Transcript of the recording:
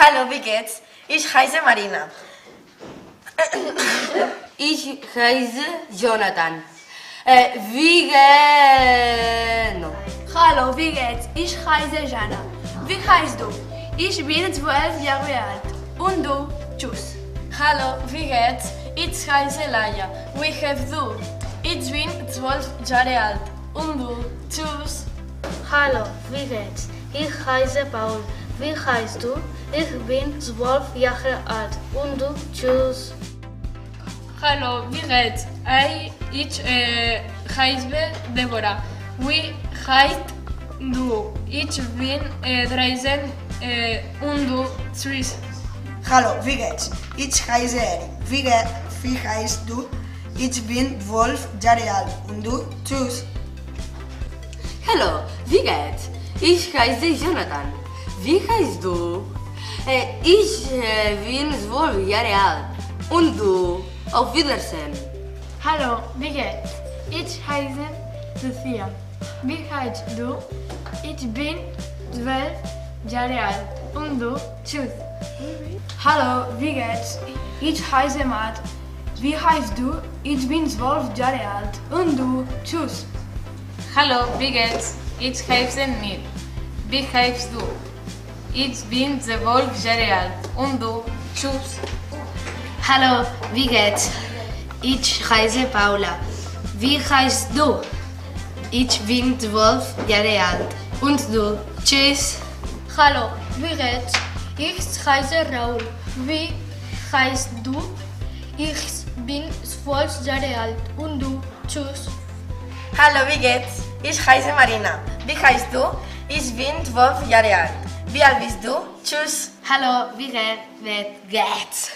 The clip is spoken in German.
Hallo, wie geht's? Ich heiße Marina. Ich heiße Jonathan. Wie geht's? No. Hallo, wie geht's? Ich heiße Jana. Wie heißt du? Ich bin 12 Jahre alt. Und du? Tschüss. Hallo, wie geht's? Ich heiße Laia. Wie heißt du? Ich bin 12 Jahre alt. Und du? Tschüss. Hallo, wie geht's? Ich heiße Paul. Wie heißt du? Ich bin 12 Jahre alt. Und du? Tschüss. Hallo, wie geht's? Ich heiße Deborah. Wie heißt du? Ich bin 13 und du? Tschüss. Hallo, wie geht's? Ich heiße Erik. Wie heißt du? Ich bin 12 Jahre alt. Und du? Tschüss. Hallo, wie geht's? Ich heiße Jonathan. Wie heißt du? Ich bin 12 Jahre alt. Und du? Auf Wiedersehen. Hallo, wie geht's? Ich heiße Lucia. Wie heißt du? Ich bin 12 Jahre alt. Und du? Tschüss. Hallo, wie geht's? Ich heiße Matt. Wie heißt du? Ich bin 12 Jahre alt. Und du? Tschüss. Hallo, wie geht's? Ich heiße Nil. Wie heißt du? Ich bin 12 Jahre alt. Und du? Tschüss. Hallo, wie geht's? Ich heiße Paula. Wie heißt du? Ich bin 12 Jahre alt. Und du? Tschüss. Hallo, wie geht's? Ich heiße Raul. Wie heißt du? Ich bin 12 Jahre alt. Und du? Tschüss. Hallo, wie geht's? Ich heiße Marina. Wie heißt du? Ich bin 12 Jahre alt. Wie alt bist du? Tschüss. Hallo, wie geht's?